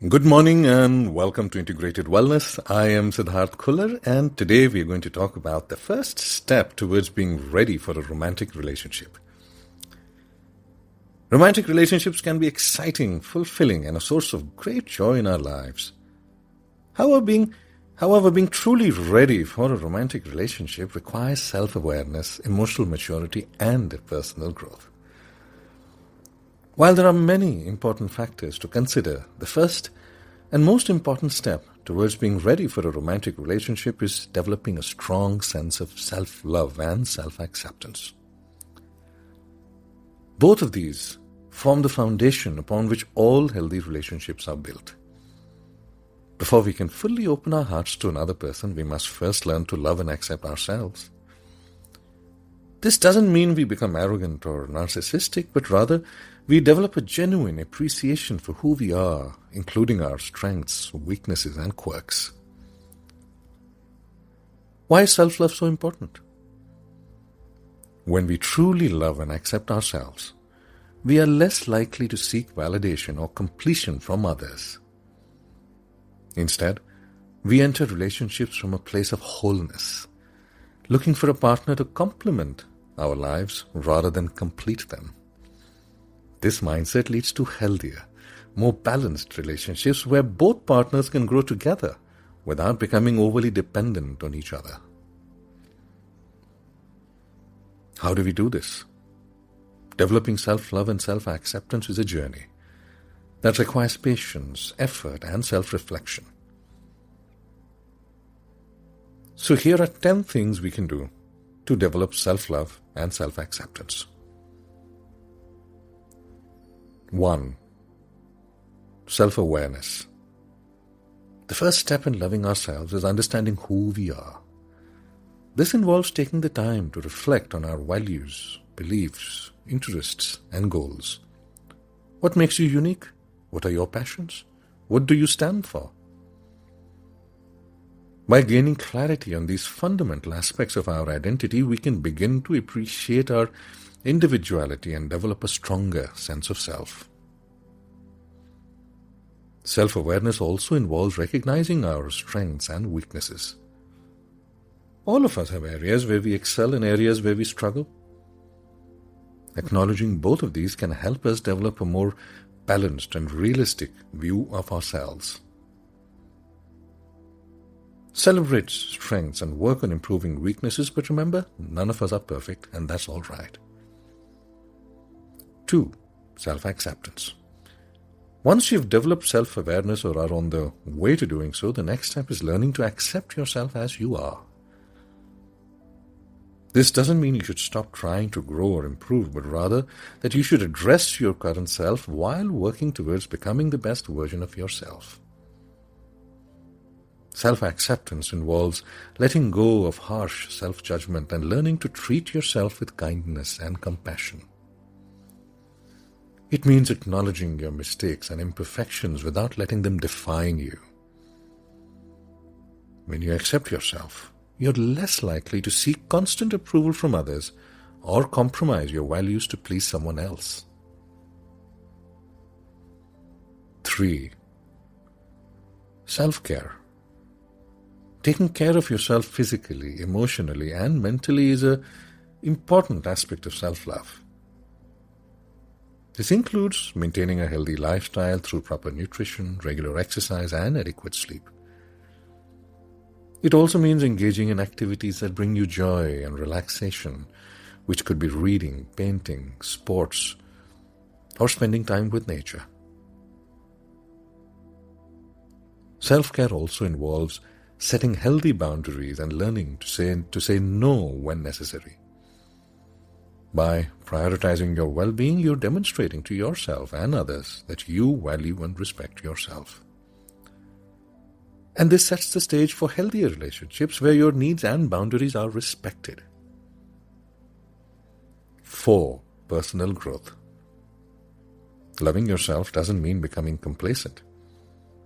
Good morning and welcome to Integrated Wellness. I am Siddharth Khullar, and today we are going to talk about the first step towards being ready for a romantic relationship. Romantic relationships can be exciting, fulfilling, and a source of great joy in our lives. However, being truly ready for a romantic relationship requires self-awareness, emotional maturity, and personal growth. While there are many important factors to consider, the first and most important step towards being ready for a romantic relationship is developing a strong sense of self-love and self-acceptance. Both of these form the foundation upon which all healthy relationships are built. Before we can fully open our hearts to another person, we must first learn to love and accept ourselves. This doesn't mean we become arrogant or narcissistic, but rather we develop a genuine appreciation for who we are, including our strengths, weaknesses, and quirks. Why is self-love so important? When we truly love and accept ourselves, we are less likely to seek validation or completion from others. Instead, we enter relationships from a place of wholeness, looking for a partner to complement our lives rather than complete them. This mindset leads to healthier, more balanced relationships where both partners can grow together without becoming overly dependent on each other. How do we do this? Developing self-love and self-acceptance is a journey that requires patience, effort, and self-reflection. So here are 10 things we can do to develop self-love and self-acceptance. 1. Self-awareness. The first step in loving ourselves is understanding who we are. This involves taking the time to reflect on our values, beliefs, interests, and goals. What makes you unique? What are your passions? What do you stand for? By gaining clarity on these fundamental aspects of our identity, we can begin to appreciate our individuality and develop a stronger sense of self. Self-awareness also involves recognizing our strengths and weaknesses. All of us have areas where we excel and areas where we struggle. Acknowledging both of these can help us develop a more balanced and realistic view of ourselves. Celebrate strengths and work on improving weaknesses, but remember, none of us are perfect, and that's all right. 2. Self-acceptance. Once you've developed self-awareness or are on the way to doing so, the next step is learning to accept yourself as you are. This doesn't mean you should stop trying to grow or improve, but rather that you should address your current self while working towards becoming the best version of yourself. Self-acceptance involves letting go of harsh self-judgment and learning to treat yourself with kindness and compassion. It means acknowledging your mistakes and imperfections without letting them define you. When you accept yourself, you're less likely to seek constant approval from others or compromise your values to please someone else. 3. Self-care. Taking care of yourself physically, emotionally, and mentally is an important aspect of self-love. This includes maintaining a healthy lifestyle through proper nutrition, regular exercise, and adequate sleep. It also means engaging in activities that bring you joy and relaxation, which could be reading, painting, sports, or spending time with nature. Self-care also involves setting healthy boundaries and learning to say no when necessary. By prioritizing your well-being, you're demonstrating to yourself and others that you value and respect yourself. And this sets the stage for healthier relationships where your needs and boundaries are respected. 4. Personal growth. Loving yourself doesn't mean becoming complacent.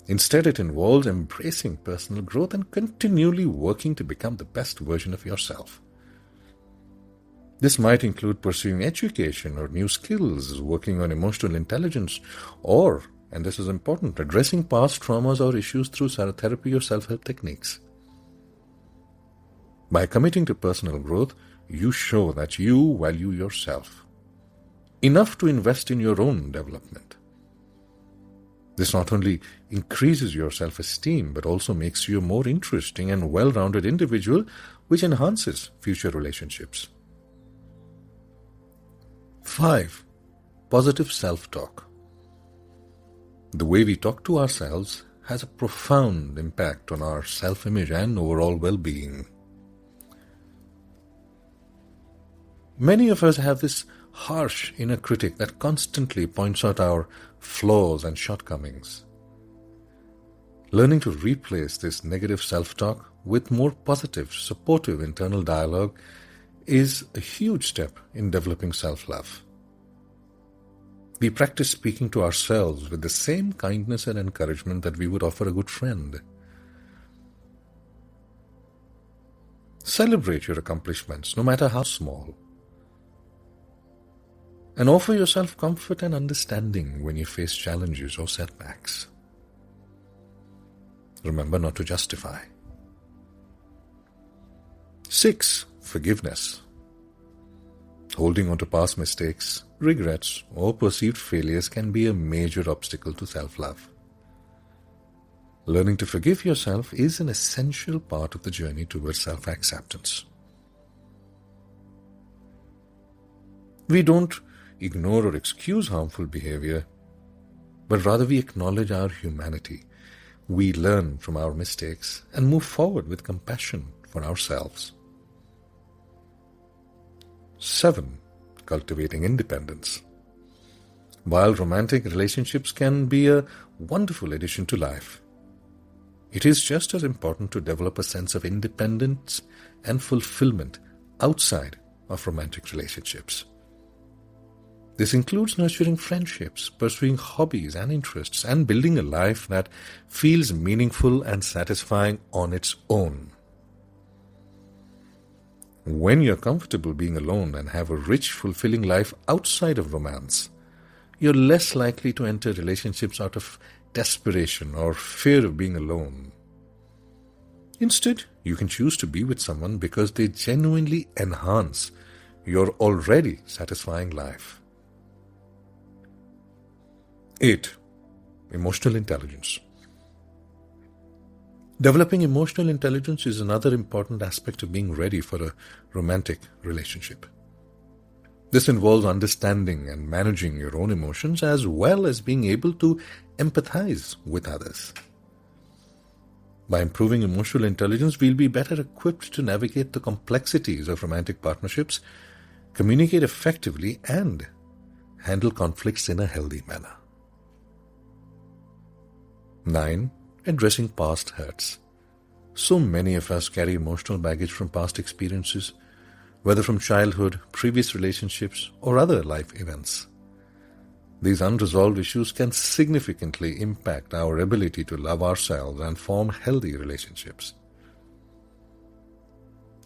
Instead, it involves embracing personal growth and continually working to become the best version of yourself. This might include pursuing education or new skills, working on emotional intelligence, or and this is important, addressing past traumas or issues through therapy or self-help techniques. By committing to personal growth, you show that you value yourself enough to invest in your own development. This not only increases your self-esteem, but also makes you a more interesting and well-rounded individual, which enhances future relationships. 5. Positive self-talk. The way we talk to ourselves has a profound impact on our self-image and overall well-being. Many of us have this harsh inner critic that constantly points out our flaws and shortcomings. Learning to replace this negative self-talk with more positive, supportive internal dialogue is a huge step in developing self-love. We practice speaking to ourselves with the same kindness and encouragement that we would offer a good friend. Celebrate your accomplishments, no matter how small, and offer yourself comfort and understanding when you face challenges or setbacks. Remember not to justify. 6. Forgiveness. Holding on to past mistakes, regrets, or perceived failures can be a major obstacle to self-love. Learning to forgive yourself is an essential part of the journey towards self-acceptance. We don't ignore or excuse harmful behavior, but rather we acknowledge our humanity. We learn from our mistakes and move forward with compassion for ourselves. 7. Cultivating independence. While romantic relationships can be a wonderful addition to life, it is just as important to develop a sense of independence and fulfillment outside of romantic relationships. This includes nurturing friendships, pursuing hobbies and interests, and building a life that feels meaningful and satisfying on its own. When you're comfortable being alone and have a rich, fulfilling life outside of romance, you're less likely to enter relationships out of desperation or fear of being alone. Instead, you can choose to be with someone because they genuinely enhance your already satisfying life. 8. Emotional intelligence. Developing emotional intelligence is another important aspect of being ready for a romantic relationship. This involves understanding and managing your own emotions as well as being able to empathize with others. By improving emotional intelligence, we'll be better equipped to navigate the complexities of romantic partnerships, communicate effectively, and handle conflicts in a healthy manner. 9. Addressing past hurts. So many of us carry emotional baggage from past experiences, whether from childhood, previous relationships, or other life events. These unresolved issues can significantly impact our ability to love ourselves and form healthy relationships.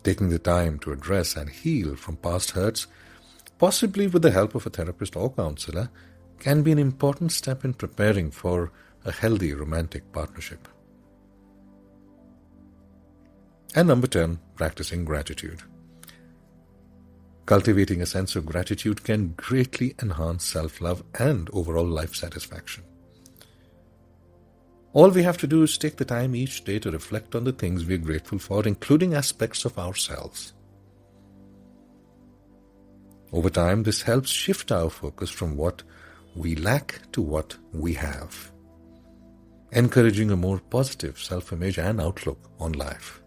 Taking the time to address and heal from past hurts, possibly with the help of a therapist or counselor, can be an important step in preparing for a healthy romantic partnership. And number 10, practicing gratitude. Cultivating a sense of gratitude can greatly enhance self-love and overall life satisfaction. All we have to do is take the time each day to reflect on the things we are grateful for, including aspects of ourselves. Over time, this helps shift our focus from what we lack to what we have, encouraging a more positive self-image and outlook on life.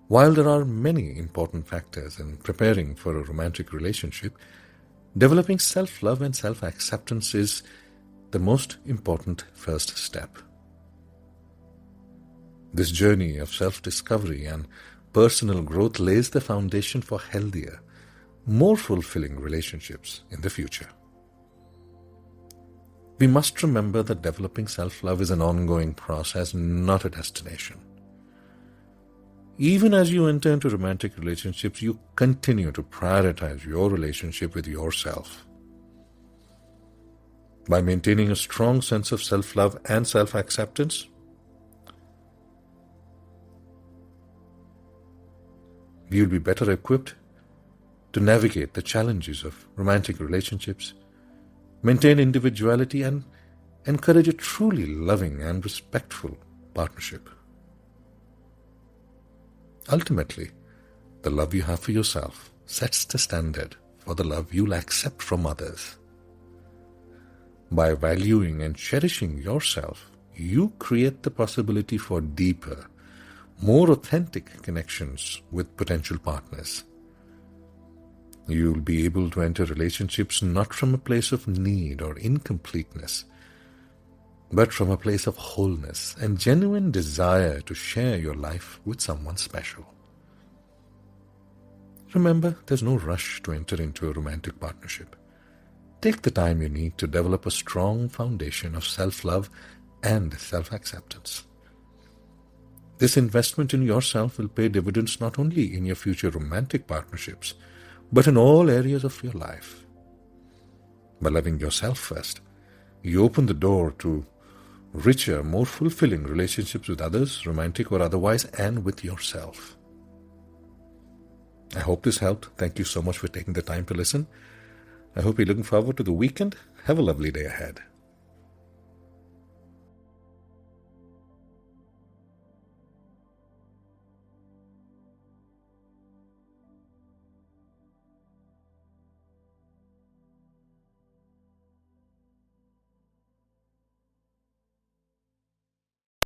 While there are many important factors in preparing for a romantic relationship, developing self-love and self-acceptance is the most important first step. This journey of self-discovery and personal growth lays the foundation for healthier, more fulfilling relationships in the future. We must remember that developing self-love is an ongoing process, not a destination. Even as you enter into romantic relationships, you continue to prioritize your relationship with yourself. By maintaining a strong sense of self-love and self-acceptance, we will be better equipped to navigate the challenges of romantic relationships, maintain individuality, and encourage a truly loving and respectful partnership. Ultimately, the love you have for yourself sets the standard for the love you'll accept from others. By valuing and cherishing yourself, you create the possibility for deeper, more authentic connections with potential partners. You'll be able to enter relationships not from a place of need or incompleteness, but from a place of wholeness and genuine desire to share your life with someone special. Remember, there's no rush to enter into a romantic partnership. Take the time you need to develop a strong foundation of self-love and self-acceptance. This investment in yourself will pay dividends not only in your future romantic partnerships, but in all areas of your life. By loving yourself first, you open the door to richer, more fulfilling relationships with others, romantic or otherwise, and with yourself. I hope this helped. Thank you so much for taking the time to listen. I hope you're looking forward to the weekend. Have a lovely day ahead.